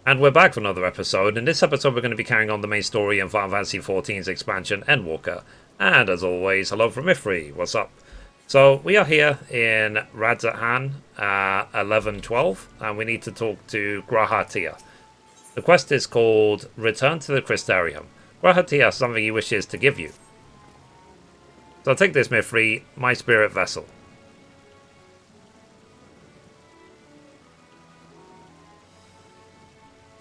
And we're back for another episode. In this episode, we're going to be carrying on the main story in Final Fantasy XIV's expansion, Endwalker. And as always, hello from Mithrie. What's up? So we are here in Radzathan 1112, and we need to talk to Grahatia. The quest is called Return to the Crystarium. Grahatia has something he wishes to give you. So take this, Mithrie, my spirit vessel.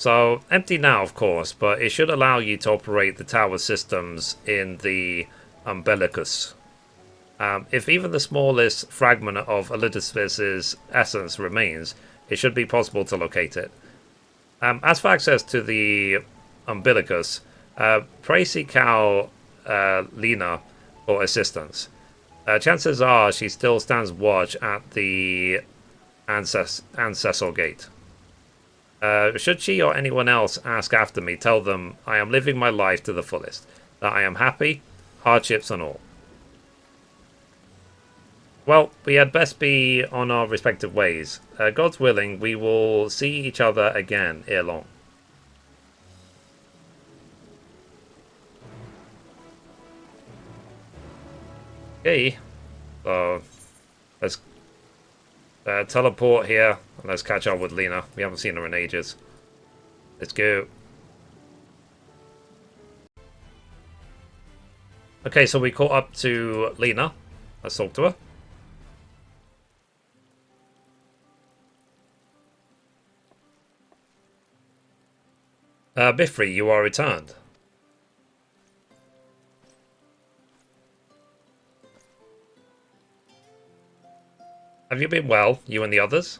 So, empty now, of course, but it should allow you to operate the tower systems in the umbilicus. If even the smallest fragment of Elidisvis's essence remains, it should be possible to locate it. As for access to the umbilicus, pray seek out Lena for assistance. Chances are she still stands watch at the ancestral gate. Should she or anyone else ask after me, tell them I am living my life to the fullest, that I am happy, hardships and all. Well, we had best be on our respective ways. God's willing, we will see each other again ere long. Okay, so let's teleport here and let's catch up with Lena. We haven't seen her in ages. Let's go. Okay, so we caught up to Lena. Let's talk to her. Mithrie, you are returned. Have you been well, you and the others?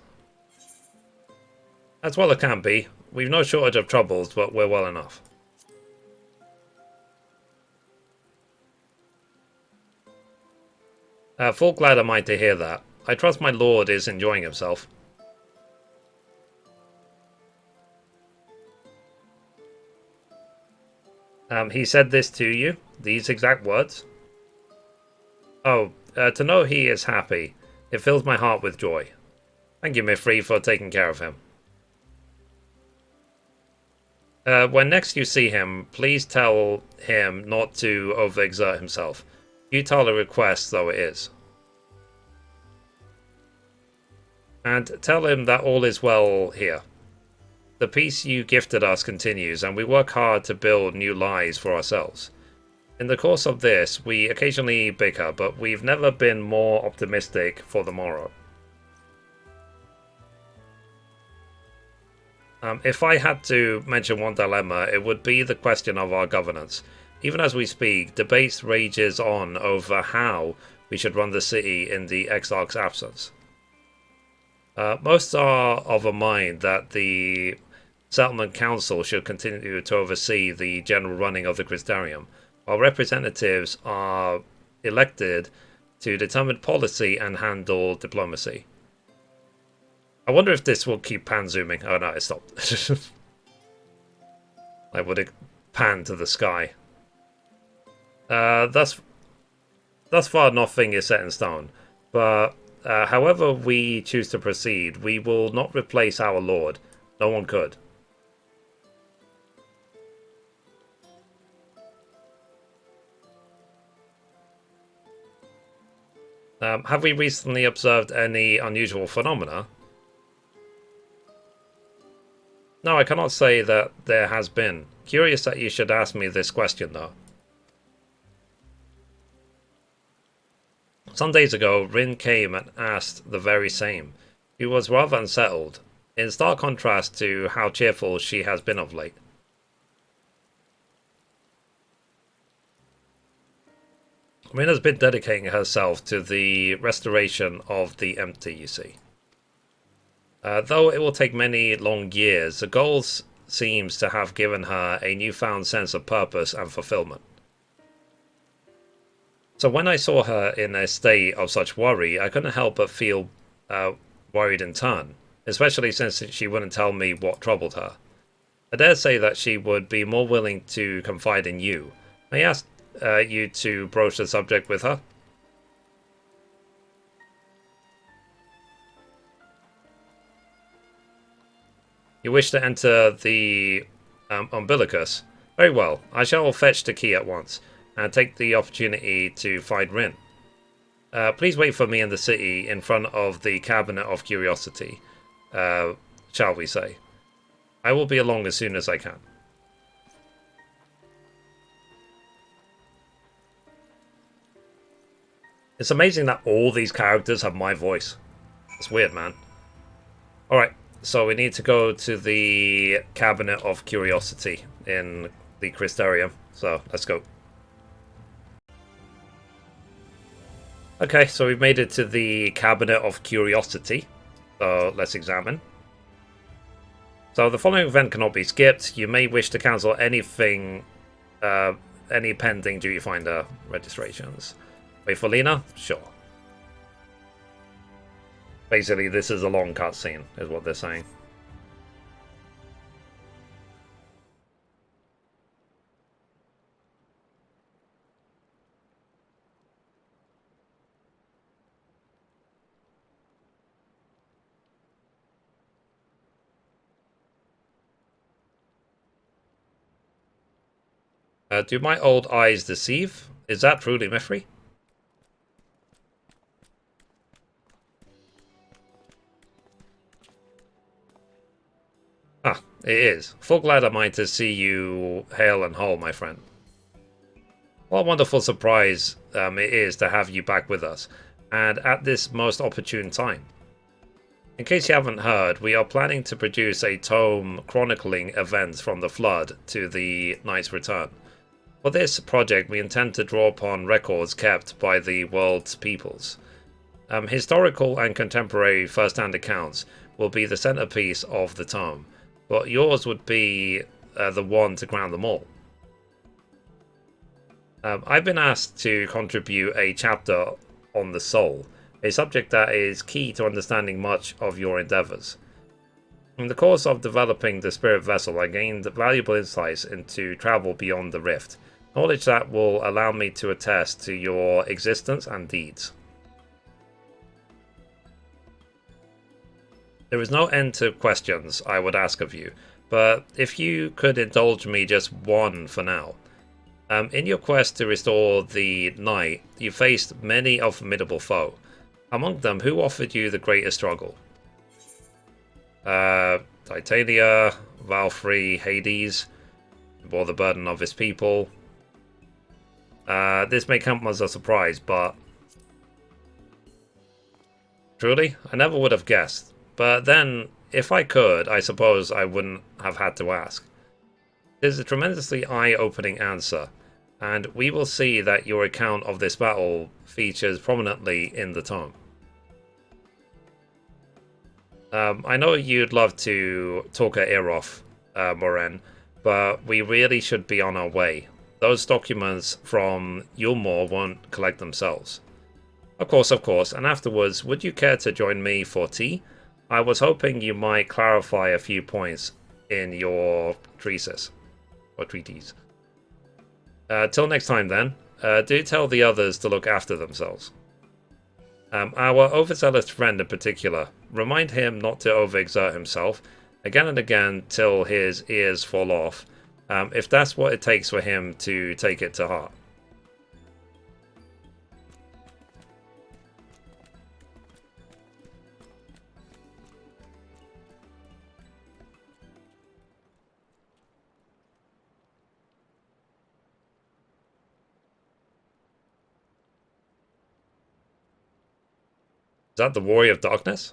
As well as can be. We've no shortage of troubles, but we're well enough. Full glad am I to hear that. I trust my lord is enjoying himself. He said this to you? These exact words? Oh, to know he is happy. It fills my heart with joy. Thank you, Mithrie, for taking care of him. When next you see him, please tell him not to overexert himself. Futile a request though it is. And tell him that all is well here. The peace you gifted us continues, and we work hard to build new lives for ourselves. In the course of this, we occasionally bicker, but we've never been more optimistic for the morrow. If I had to mention one dilemma, it would be the question of our governance. Even as we speak, debates rages on over how we should run the city in the Exarch's absence. Most are of a mind that the Settlement Council should continue to oversee the general running of the Crystarium, while representatives are elected to determine policy and handle diplomacy. I wonder if this will keep pan zooming. Oh no, it stopped. Like, would it pan to the sky? Thus far, nothing is set in stone. But however we choose to proceed, we will not replace our lord. No one could. Have we recently observed any unusual phenomena? No, I cannot say that there has been. Curious that you should ask me this question, though. Some days ago, Rin came and asked the very same. She was rather unsettled, in stark contrast to how cheerful she has been of late. Rin has been dedicating herself to the restoration of the empty, you see. Though it will take many long years, the goal seems to have given her a newfound sense of purpose and fulfillment. So when I saw her in a state of such worry, I couldn't help but feel worried in turn, especially since she wouldn't tell me what troubled her. I dare say that she would be more willing to confide in you. May I ask you to broach the subject with her? You wish to enter the umbilicus? Very well. I shall fetch the key at once, and take the opportunity to find Rin. Please wait for me in the city in front of the Cabinet of Curiosity, shall we say. I will be along as soon as I can. It's amazing that all these characters have my voice. It's weird, man. Alright, so we need to go to the Cabinet of Curiosity in the Crystarium. So, let's go. Okay, so we've made it to the Cabinet of Curiosity. So, let's examine. So, the following event cannot be skipped. You may wish to cancel anything, any pending duty finder registrations. Wait for Lena? Sure. Basically, this is a long cutscene, is what they're saying. Do my old eyes deceive? Is that truly Mithrie? Ah, it is. Full glad am I to see you hale and whole, my friend. What a wonderful surprise it is to have you back with us, and at this most opportune time. In case you haven't heard, we are planning to produce a tome chronicling events from the Flood to the Knight's Return. For this project, we intend to draw upon records kept by the world's peoples. Historical and contemporary first-hand accounts will be the centerpiece of the tome, but yours would be the one to ground them all. I've been asked to contribute a chapter on the soul, a subject that is key to understanding much of your endeavors. In the course of developing the spirit vessel, I gained valuable insights into travel beyond the rift, knowledge that will allow me to attest to your existence and deeds. There is no end to questions I would ask of you, but if you could indulge me just one for now. In your quest to restore the Knight, you faced many a formidable foe. Among them, who offered you the greatest struggle? Titania, Valkyrie, Hades, who bore the burden of his people. This may come as a surprise, but... Truly? I never would have guessed. But then, if I could, I suppose I wouldn't have had to ask. It is a tremendously eye-opening answer, and we will see that your account of this battle features prominently in the tome. I know you'd love to talk our ear off, Moren, but we really should be on our way. Those documents from Yulmore won't collect themselves. Of course, and afterwards, would you care to join me for tea? I was hoping you might clarify a few points in your treatise. Or treatise. Till next time then, do tell the others to look after themselves. Our overzealous friend in particular, remind him not to overexert himself again and again till his ears fall off, if that's what it takes for him to take it to heart. Is that the Warrior of Darkness?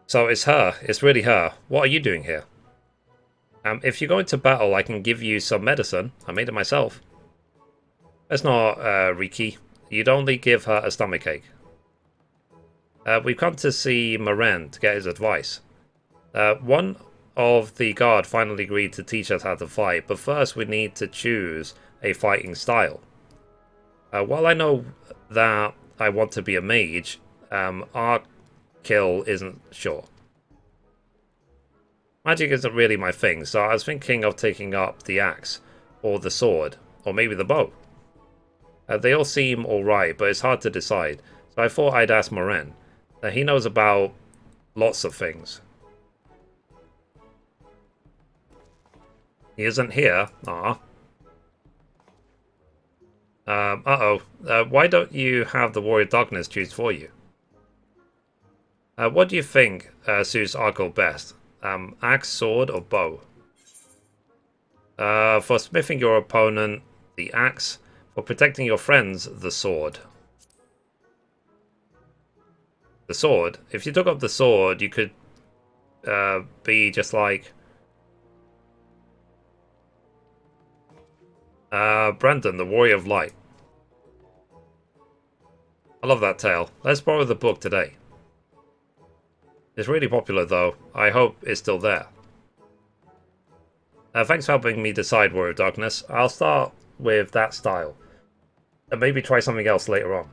So it's her. It's really her. What are you doing here? If you're going to battle, I can give you some medicine. I made it myself. That's not, Riki. You'd only give her a stomachache. We've come to see Moren to get his advice. One of the guard finally agreed to teach us how to fight, but first we need to choose a fighting style. While I know that I want to be a mage, Arc Kill isn't sure. Magic isn't really my thing, so I was thinking of taking up the axe, or the sword, or maybe the bow. They all seem alright, but it's hard to decide, so I thought I'd ask Moren. He knows about lots of things. He isn't here. Ah. Uh-oh. Why don't you have the Warrior of Darkness choose for you? What do you think suits Argo best? Axe, sword, or bow? For smithing your opponent, the axe. For protecting your friends, the sword. The sword? If you took up the sword, you could be just like... Brandon, the Warrior of Light. I love that tale. Let's borrow the book today. It's really popular, though. I hope it's still there. Thanks for helping me decide Warrior of Darkness. I'll start with that style. And maybe try something else later on.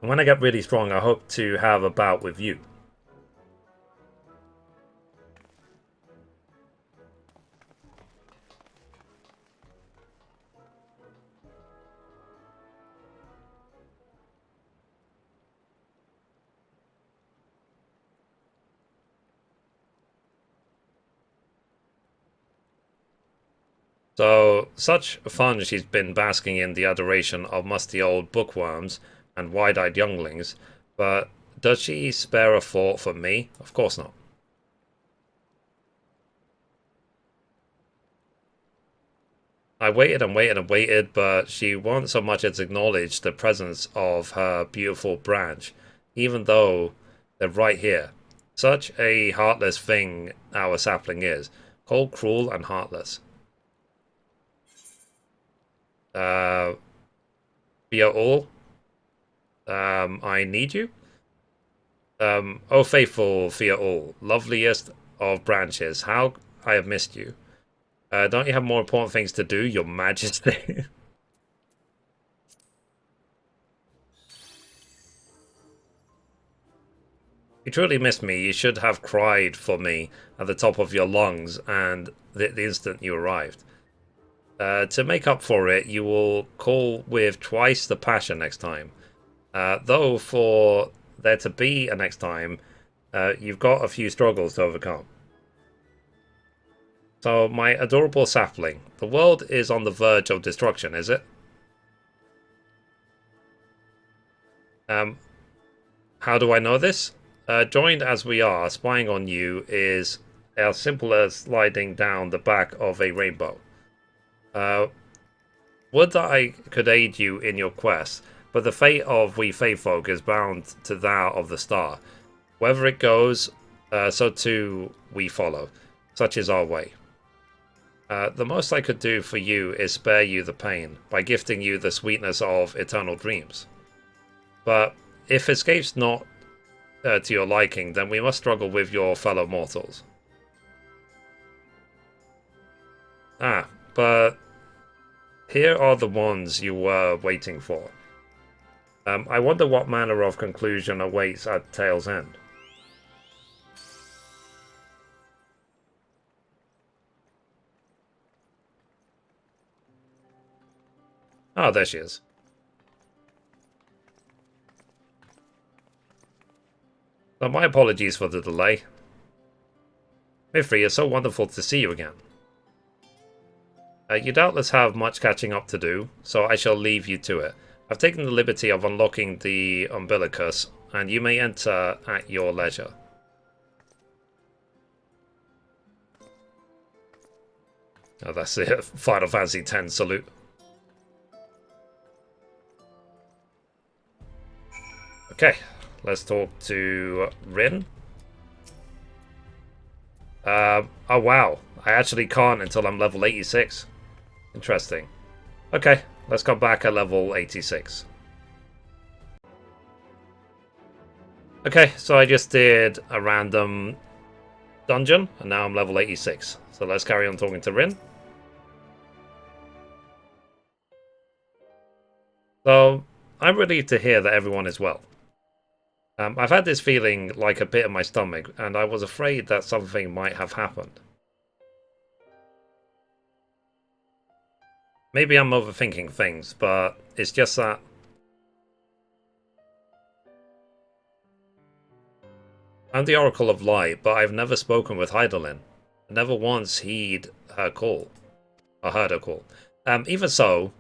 And when I get really strong, I hope to have a bout with you. So, such fun she's been basking in the adoration of musty old bookworms and wide-eyed younglings, but does she spare a thought for me? Of course not. I waited and waited and waited, but she won't so much as acknowledge the presence of her beautiful branch, even though they're right here. Such a heartless thing our sapling is. Cold, cruel, and heartless. Be all. I need you. Oh faithful Fia all, loveliest of branches, how I have missed you. Don't you have more important things to do, your majesty? You truly missed me. You should have cried for me at the top of your lungs and the instant you arrived. To make up for it, you will call with twice the passion next time. Though for there to be a next time, you've got a few struggles to overcome. So, my adorable sapling, the world is on the verge of destruction, is it? How do I know this? Joined as we are, spying on you is as simple as sliding down the back of a rainbow. Would that I could aid you in your quest, but the fate of we Faefolk is bound to that of the star. Wherever it goes, so too we follow. Such is our way. The most I could do for you is spare you the pain, by gifting you the sweetness of eternal dreams. But if escape's not to your liking, then we must struggle with your fellow mortals. But here are the ones you were waiting for. I wonder what manner of conclusion awaits at Tale's End. Ah, there she is. Well, my apologies for the delay. Mithrie, it's so wonderful to see you again. You doubtless have much catching up to do, so I shall leave you to it. I've taken the liberty of unlocking the umbilicus, and you may enter at your leisure. Oh, that's it. Final Fantasy X salute. Okay, let's talk to Rin. Oh wow, I actually can't until I'm level 86. Interesting. Okay, let's come back at level 86. Okay, so I just did a random dungeon, and now I'm level 86. So let's carry on talking to Rin. So, I'm relieved to hear that everyone is well. I've had this feeling like a pit in my stomach, and I was afraid that something might have happened. Maybe I'm overthinking things, but it's just that... I'm the Oracle of Light, but I've never spoken with Heidelin. I never once heed her call. Or heard her call. Even so,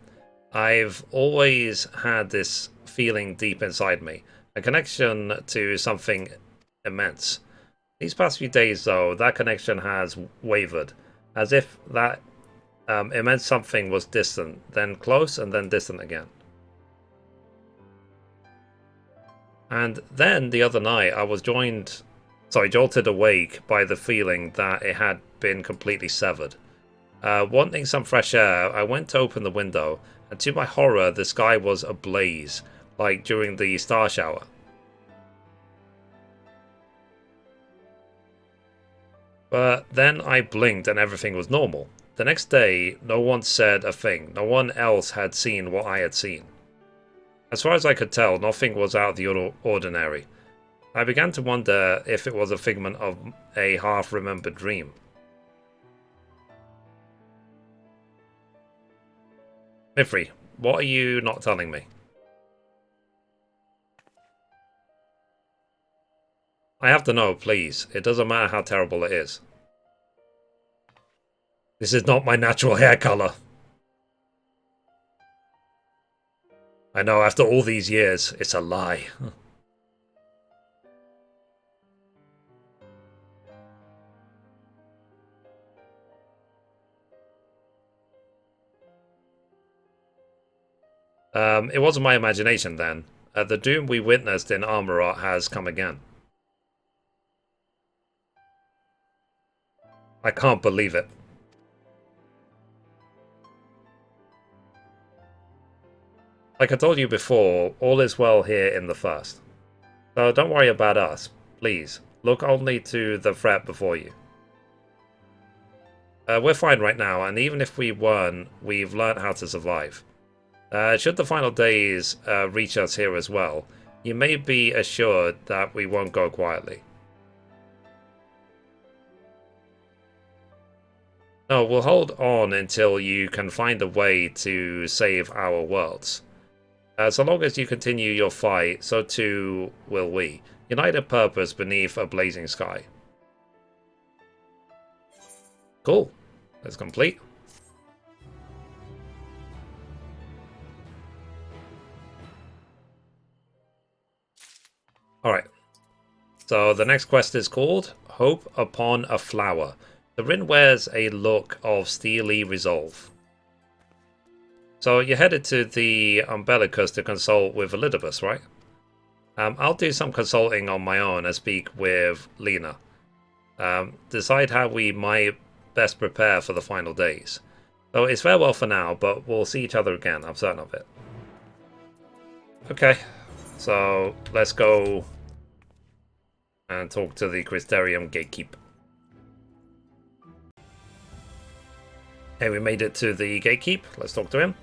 I've always had this feeling deep inside me. A connection to something immense. These past few days, though, that connection has wavered. As if that immense something was distant, then close, and then distant again. And then the other night, I was jolted awake by the feeling that it had been completely severed. Wanting some fresh air, I went to open the window, and to my horror, the sky was ablaze, like during the star shower. But then I blinked and everything was normal. The next day, no one said a thing. No one else had seen what I had seen. As far as I could tell, nothing was out of the ordinary. I began to wonder if it was a figment of a half-remembered dream. Mithrie, what are you not telling me? I have to know, please. It doesn't matter how terrible it is. This is not my natural hair color. I know, after all these years, it's a lie. It wasn't my imagination then. The doom we witnessed in Armorot has come again. I can't believe it. Like I told you before, all is well here in the first. So don't worry about us, please. Look only to the threat before you. We're fine right now, and even if we weren't, we've learned how to survive. Should the final days reach us here as well, you may be assured that we won't go quietly. No, we'll hold on until you can find a way to save our worlds. So long as you continue your fight, so too will we. United purpose beneath a blazing sky. Cool. That's complete. Alright. So the next quest is called Hope Upon a Flower. The Rin wears a look of steely resolve. So you're headed to the Umbilicus to consult with Elidibus, right? I'll do some consulting on my own and speak with Lena. Decide how we might best prepare for the final days. So it's farewell for now, but we'll see each other again, I'm certain of it. Okay, so let's go and talk to the Crystarium gatekeeper. Hey, we made it to the gatekeep. Let's talk to him.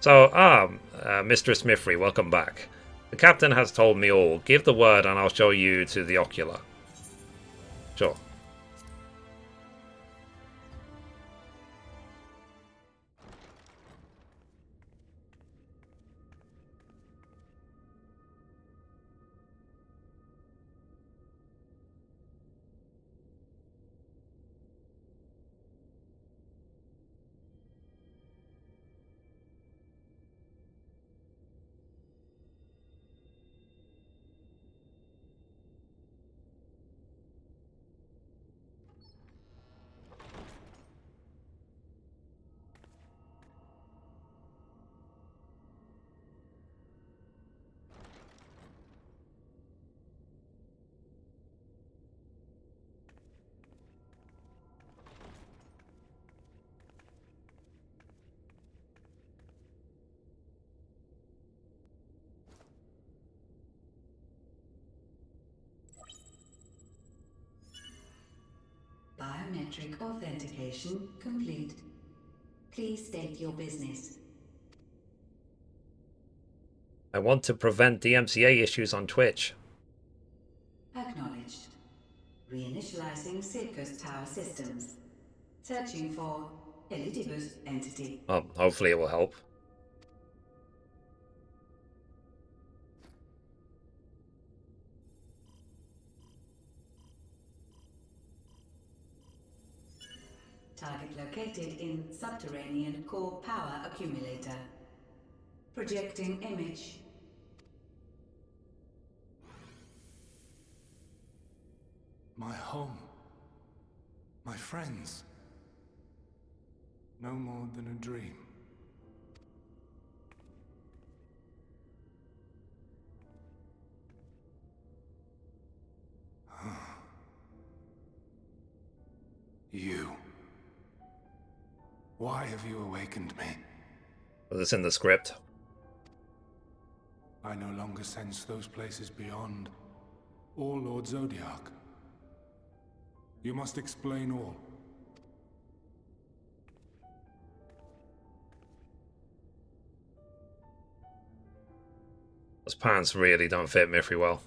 So, Mistress Mithrie, welcome back. The captain has told me all. Give the word and I'll show you to the ocular. Sure. Biometric authentication complete. Please state your business. I want to prevent DMCA issues on Twitch. Acknowledged. Reinitializing Circus Tower systems. Searching for Elidibus entity. Well, hopefully it will help. located in subterranean core power accumulator. Projecting image. My home. My friends. No more than a dream. You. Why have you awakened me? Was this in the script? I no longer sense those places beyond, or Lord Zodiac. You must explain all. Those pants really don't fit Mithrie well.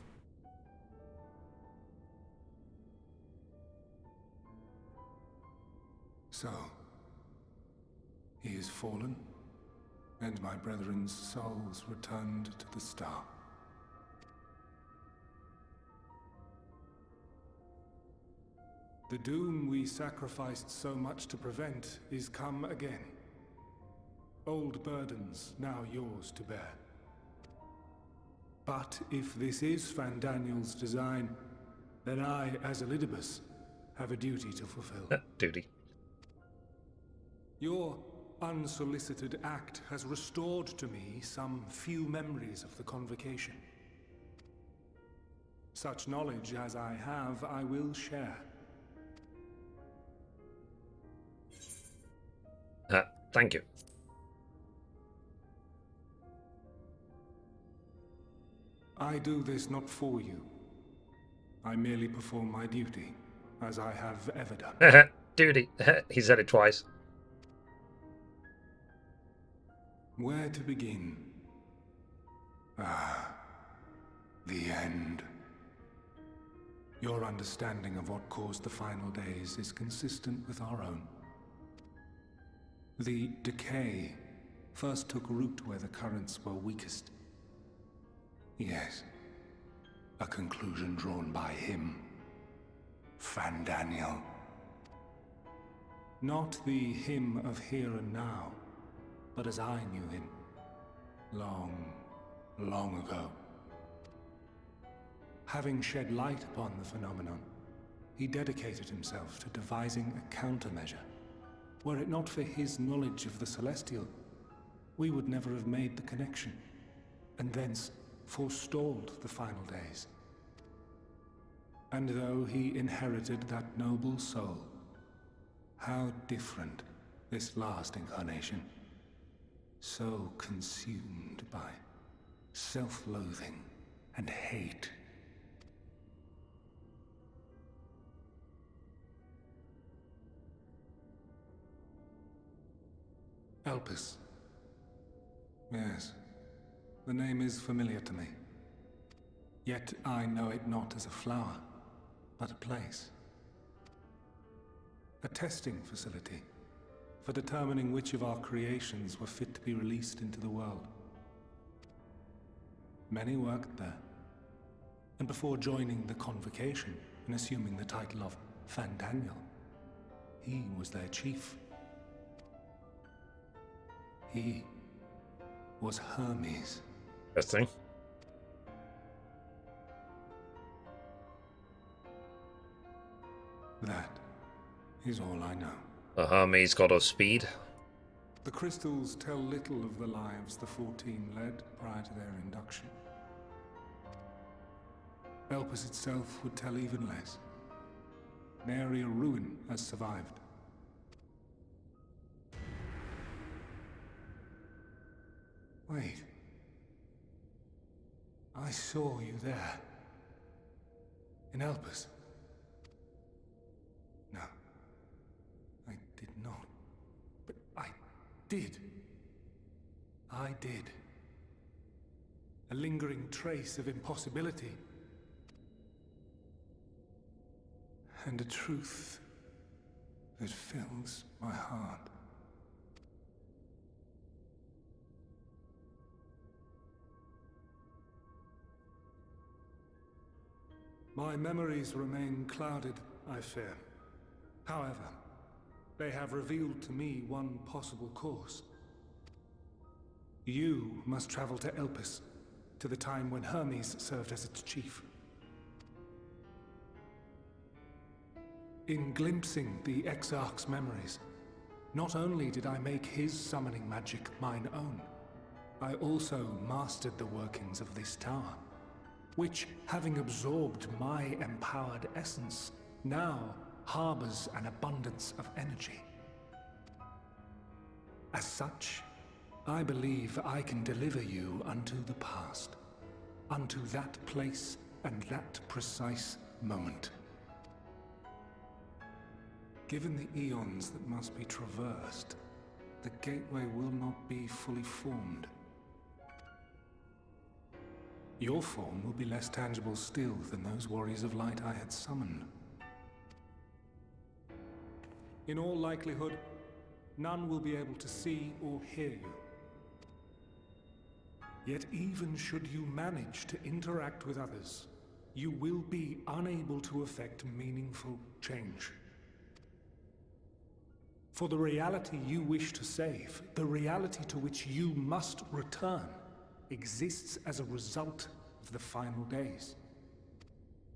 So, he is fallen, and my brethren's souls returned to the star. The doom we sacrificed so much to prevent is come again. Old burdens now yours to bear. But if this is Fandaniel's design, then I, as Elidibus, have a duty to fulfill. Duty. Your unsolicited act has restored to me some few memories of the convocation. Such knowledge as I have, I will share. Thank you. I do this not for you. I merely perform my duty, as I have ever done. Duty. He said it twice. Where to begin? Ah, the end. Your understanding of what caused the final days is consistent with our own. The decay first took root where the currents were weakest. Yes, a conclusion drawn by him, Fandaniel. Not the him of here and now, but as I knew him, long, long ago. Having shed light upon the phenomenon, he dedicated himself to devising a countermeasure. Were it not for his knowledge of the Celestial, we would never have made the connection, and thence forestalled the final days. And though he inherited that noble soul, how different this last incarnation. So consumed by self-loathing and hate. Elpis. Yes, the name is familiar to me. Yet I know it not as a flower, but a place. A testing facility for determining which of our creations were fit to be released into the world. Many worked there, and before joining the convocation and assuming the title of Fandaniel, he was their chief. He was Hermes. Interesting. That is all I know. The Hermes god of speed. The crystals tell little of the lives the 14 led prior to their induction. Elpis itself would tell even less. Nary a ruin has survived. Wait. I saw you there. In Elpis. No. I did not. But I did. I did. A lingering trace of impossibility. And a truth that fills my heart. My memories remain clouded, I fear. However, They have revealed to me one possible course. You must travel to Elpis, to the time when Hermes served as its chief. In glimpsing the Exarch's memories, not only did I make his summoning magic mine own, I also mastered the workings of this tower, which, having absorbed my empowered essence, now harbors an abundance of energy. As such, I believe I can deliver you unto the past, unto that place and that precise moment. Given the eons that must be traversed, the gateway will not be fully formed. Your form will be less tangible still than those warriors of light I had summoned. In all likelihood, none will be able to see or hear you. Yet even should you manage to interact with others, you will be unable to effect meaningful change. For the reality you wish to save, the reality to which you must return, exists as a result of the final days.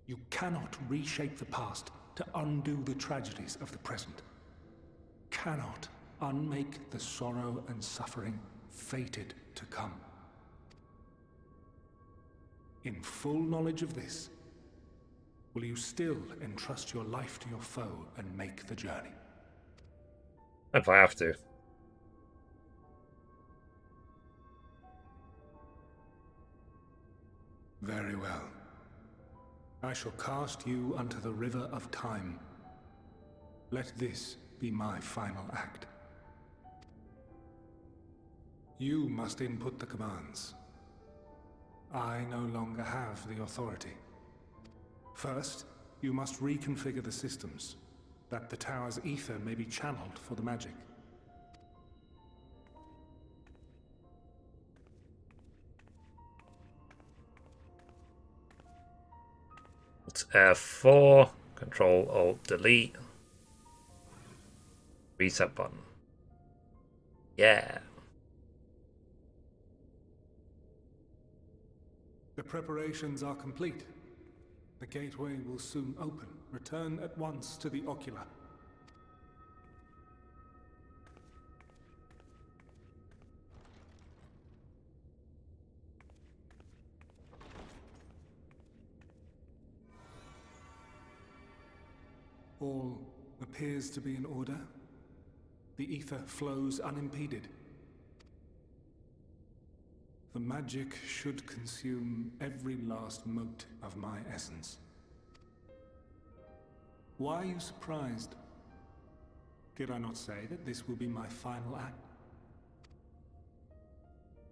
You cannot reshape the past to undo the tragedies of the present. Cannot unmake the sorrow and suffering fated to come. In full knowledge of this, will you still entrust your life to your foe and make the journey? If I have to. Very well. I shall cast you unto the river of time. Let this be my final act. You must input the commands. I no longer have the authority. First, you must reconfigure the systems, that the tower's ether may be channeled for the magic. It's F4, Control Alt Delete, reset button. Yeah. The preparations are complete. The gateway will soon open. Return at once to the Ocula. All appears to be in order. The ether flows unimpeded. The magic should consume every last mote of my essence. Why are you surprised? Did I not say that this will be my final act?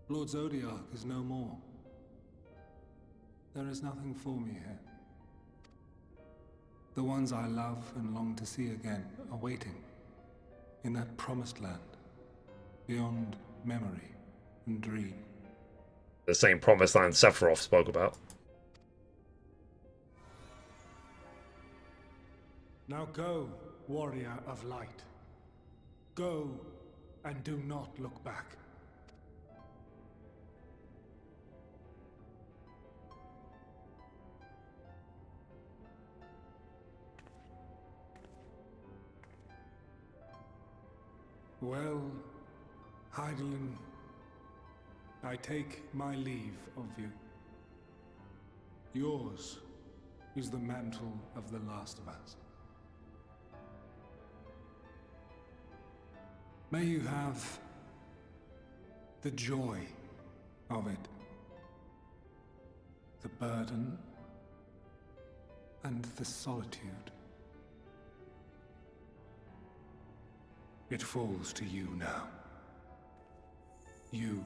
Lord Zodiark is no more. There is nothing for me here. The ones I love and long to see again are waiting in that promised land, beyond memory and dream. The same promised land Sephiroth spoke about. Now go, warrior of light. Go, and do not look back. Well, Hydaelyn, I take my leave of you. Yours is the mantle of the last of us. May you have the joy of it, the burden, and the solitude. It falls to you now. You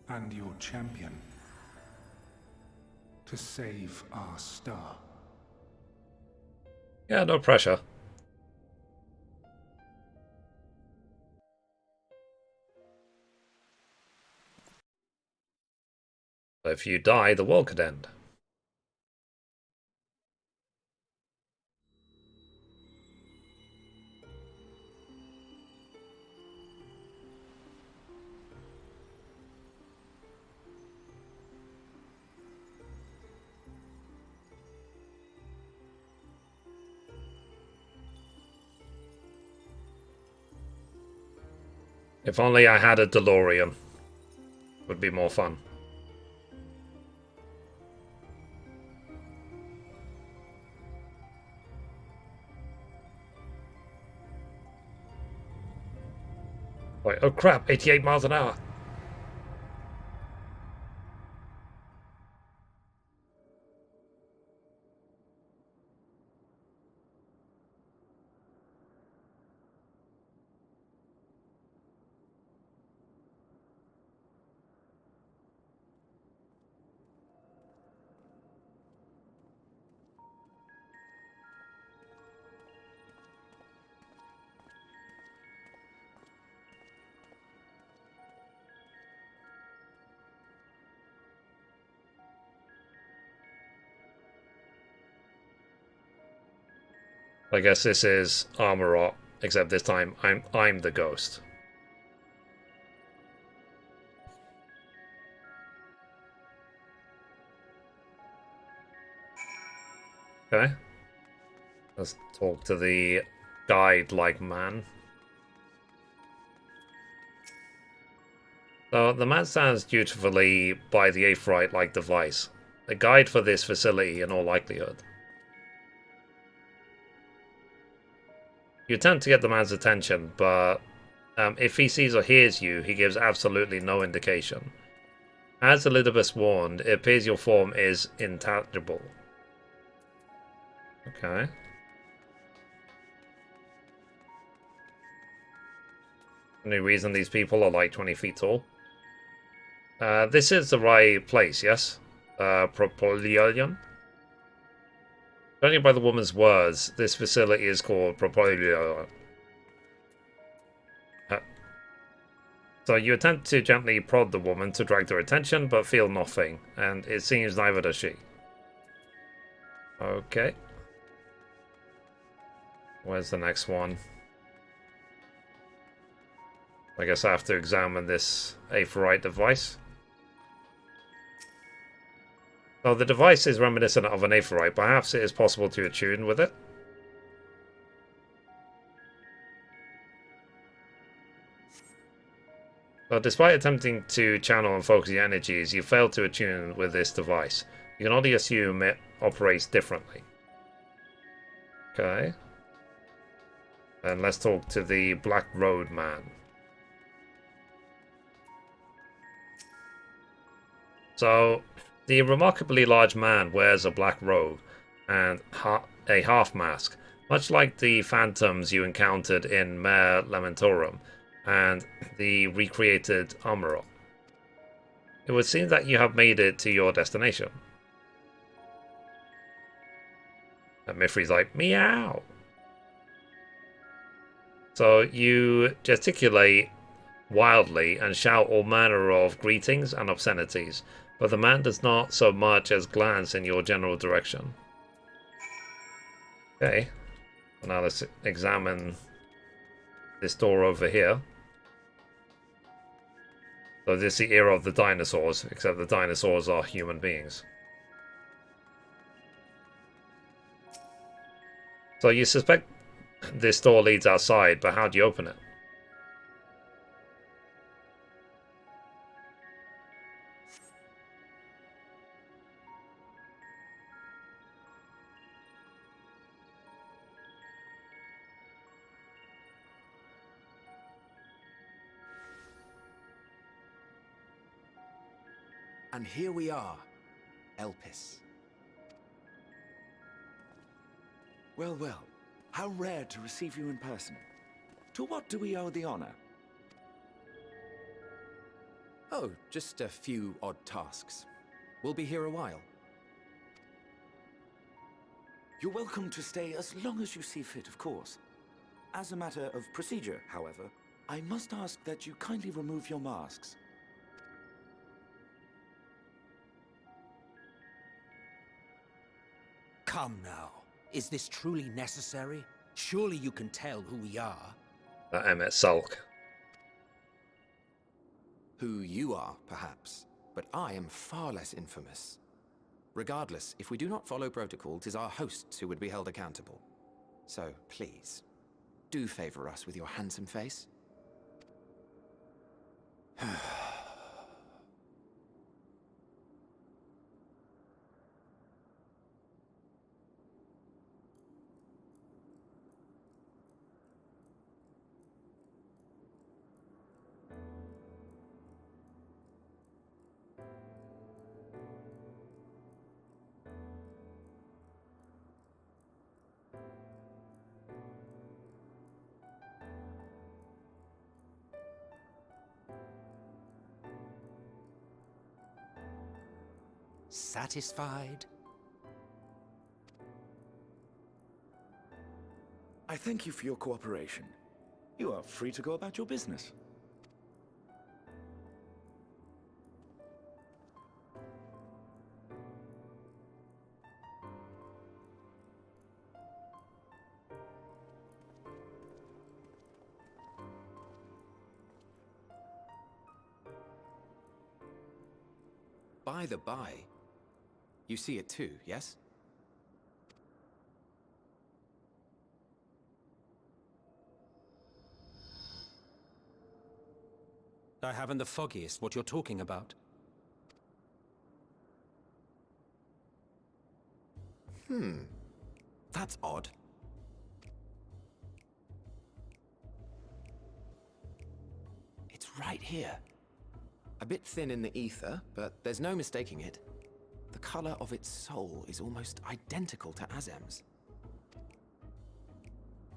and your champion to save our star. Yeah, no pressure. But if you die, the world could end. If only I had a DeLorean. Would be more fun. Like, oh crap, 88 miles an hour. I guess this is Armorot, except this time I'm the ghost. Okay. Let's talk to the guide-like man. So the man stands dutifully by the Aephorite-like device. A guide for this facility in all likelihood. You attempt to get the man's attention, but if he sees or hears you, he gives absolutely no indication. As Elizabeth warned, it appears your form is intangible. Okay. Any reason these people are like 20 feet tall? This is the right place, yes? Propolion? Judging by the woman's words, this facility is called Propolion. So you attempt to gently prod the woman to drag their attention, but feel nothing, and it seems neither does she. Okay. Where's the next one? I guess I have to examine this Aephorite device. So the device is reminiscent of an Aephorite. Perhaps it is possible to attune with it. So despite attempting to channel and focus your energies, you fail to attune with this device. You can only assume it operates differently. Okay. And let's talk to the Black Road Man. So, the remarkably large man wears a black robe and a half mask, much like the phantoms you encountered in Mare Lamentorum and the recreated Armorot. It would seem that you have made it to your destination. And Mithrie's like, meow! So you gesticulate wildly and shout all manner of greetings and obscenities, but the man does not so much as glance in your general direction. Okay, now let's examine this door over here. So this is the era of the dinosaurs, except the dinosaurs are human beings. So you suspect this door leads outside, but how do you open it? And here we are, Elpis. Well, well, how rare to receive you in person. To what do we owe the honor? Oh, just a few odd tasks. We'll be here a while. You're welcome to stay as long as you see fit, of course. As a matter of procedure, however, I must ask that you kindly remove your masks. Come now. Is this truly necessary? Surely you can tell who we are. That Emmett Sulk. Who you are, perhaps, but I am far less infamous. Regardless, if we do not follow protocol, 'tis our hosts who would be held accountable. So, please, do favor us with your handsome face. Satisfied? I thank you for your cooperation. You are free to go about your business. By the by, you see it too, yes? I haven't the foggiest what you're talking about. That's odd. It's right here. A bit thin in the ether, but there's no mistaking it. The color of its soul is almost identical to Azem's.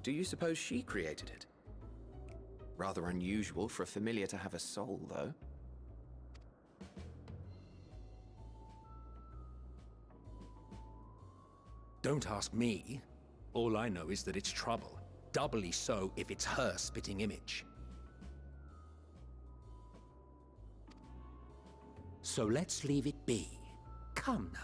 Do you suppose she created it? Rather unusual for a familiar to have a soul, though. Don't ask me. All I know is that it's trouble. Doubly so if it's her spitting image. So let's leave it be. Come now.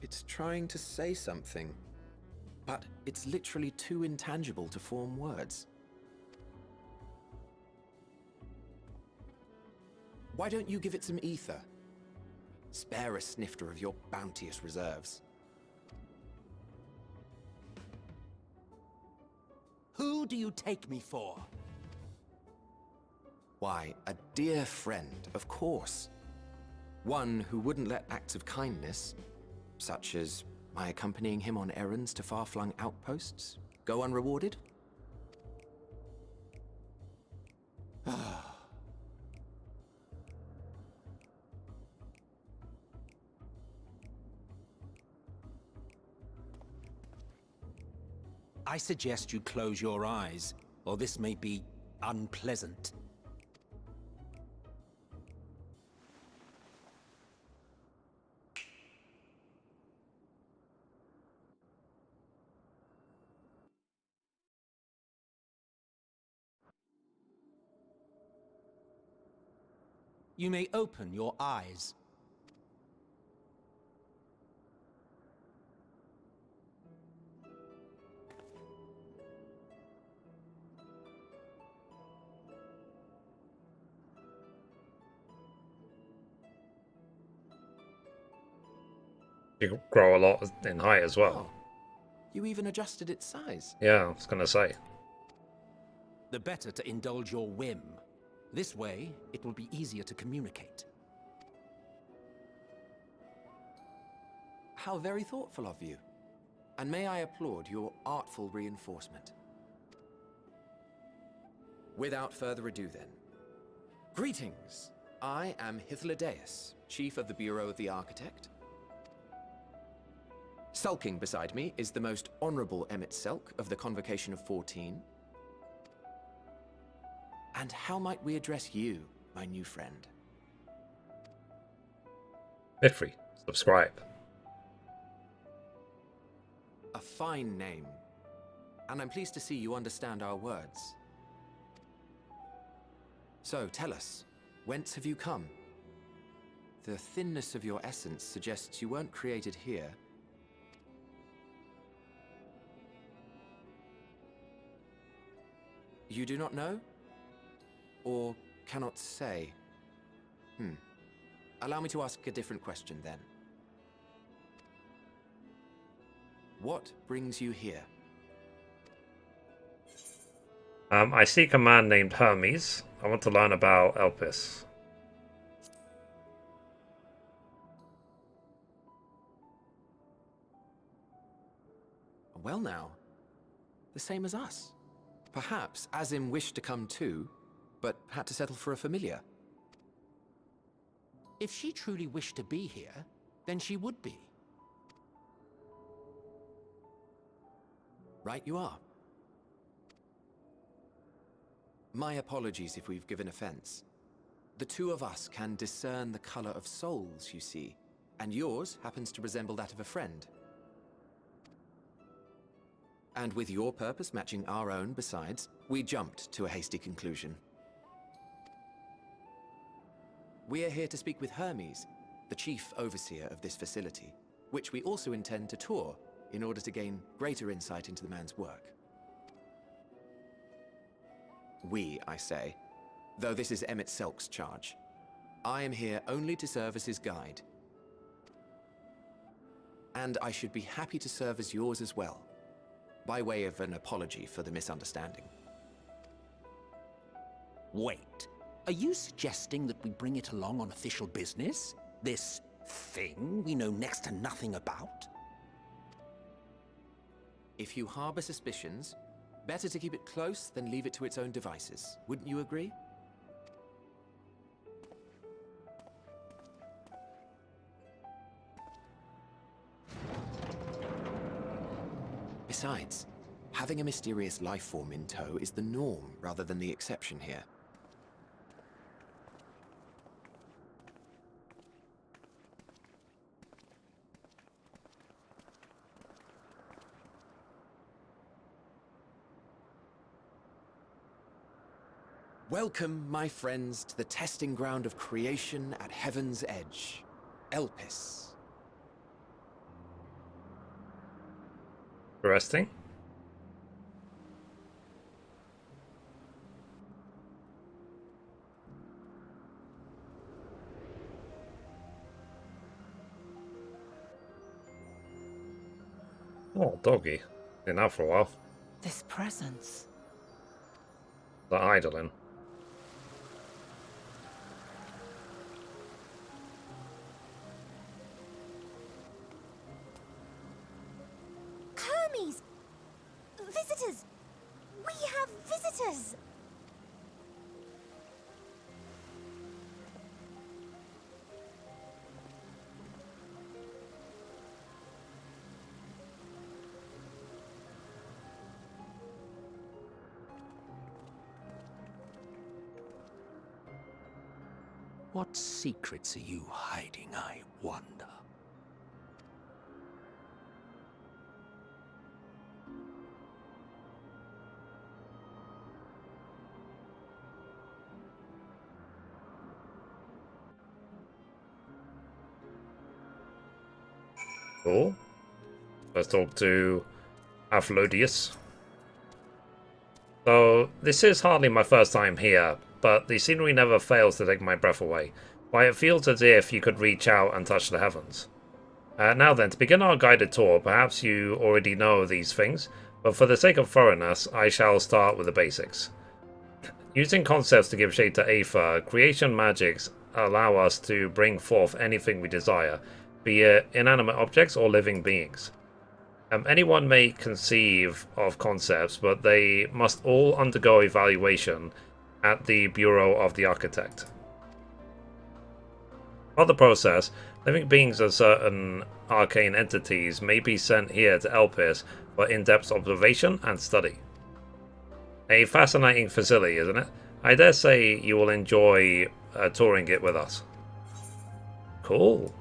It's trying to say something, but it's literally too intangible to form words. Why don't you give it some ether? Spare a snifter of your bounteous reserves. Who do you take me for? Why, a dear friend, of course. One who wouldn't let acts of kindness, such as my accompanying him on errands to far-flung outposts, go unrewarded? I suggest you close your eyes, or this may be unpleasant. You may open your eyes. You grow a lot in height as well. Oh, you even adjusted its size. Yeah, I was gonna say. The better to indulge your whim. This way, it will be easier to communicate. How very thoughtful of you. And may I applaud your artful reinforcement. Without further ado then. Greetings! I am Hythlodaeus, Chief of the Bureau of the Architect. Sulking beside me is the most honorable Emmett Selk of the Convocation of 14. And how might we address you, my new friend? Mithrie, subscribe. A fine name. And I'm pleased to see you understand our words. So, tell us, whence have you come? The thinness of your essence suggests you weren't created here. You do not know? Or cannot say? Allow me to ask a different question then. What brings you here? I seek a man named Hermes. I want to learn about Elpis. Well now, the same as us. Perhaps Azim wished to come too, but had to settle for a familiar. If she truly wished to be here, then she would be. Right you are. My apologies if we've given offense. The two of us can discern the color of souls, you see, and yours happens to resemble that of a friend. And with your purpose matching our own besides, we jumped to a hasty conclusion. We are here to speak with Hermes, the chief overseer of this facility, which we also intend to tour in order to gain greater insight into the man's work. We, I say, though this is Emmett Selk's charge. I am here only to serve as his guide. And I should be happy to serve as yours as well, by way of an apology for the misunderstanding. Wait, are you suggesting that we bring it along on official business? This thing we know next to nothing about? If you harbor suspicions, better to keep it close than leave it to its own devices. Wouldn't you agree? Besides, having a mysterious life form in tow is the norm rather than the exception here. Welcome, my friends, to the testing ground of creation at Heaven's Edge, Elpis. Interesting. Oh, doggy. Been out for a while. This presence. The idling. Hermes! Visitors! We have visitors! What secrets are you hiding, I wonder? Cool. Let's talk to Aphrodisias. So, this is hardly my first time here, but the scenery never fails to take my breath away. Why, it feels as if you could reach out and touch the heavens. Now then, to begin our guided tour, perhaps you already know these things, but for the sake of thoroughness, I shall start with the basics. Using concepts to give shape to Aether, creation magics allow us to bring forth anything we desire, be it inanimate objects or living beings. Anyone may conceive of concepts, but they must all undergo evaluation at the Bureau of the Architect. For the process, living beings and certain arcane entities may be sent here to Elpis for in-depth observation and study. A fascinating facility, isn't it? I dare say you will enjoy touring it with us. Cool.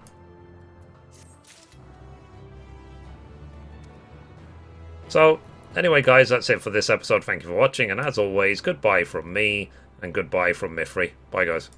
So, anyway guys, that's it for this episode. Thank you for watching, and as always, goodbye from me, and goodbye from Mithrie. Bye guys.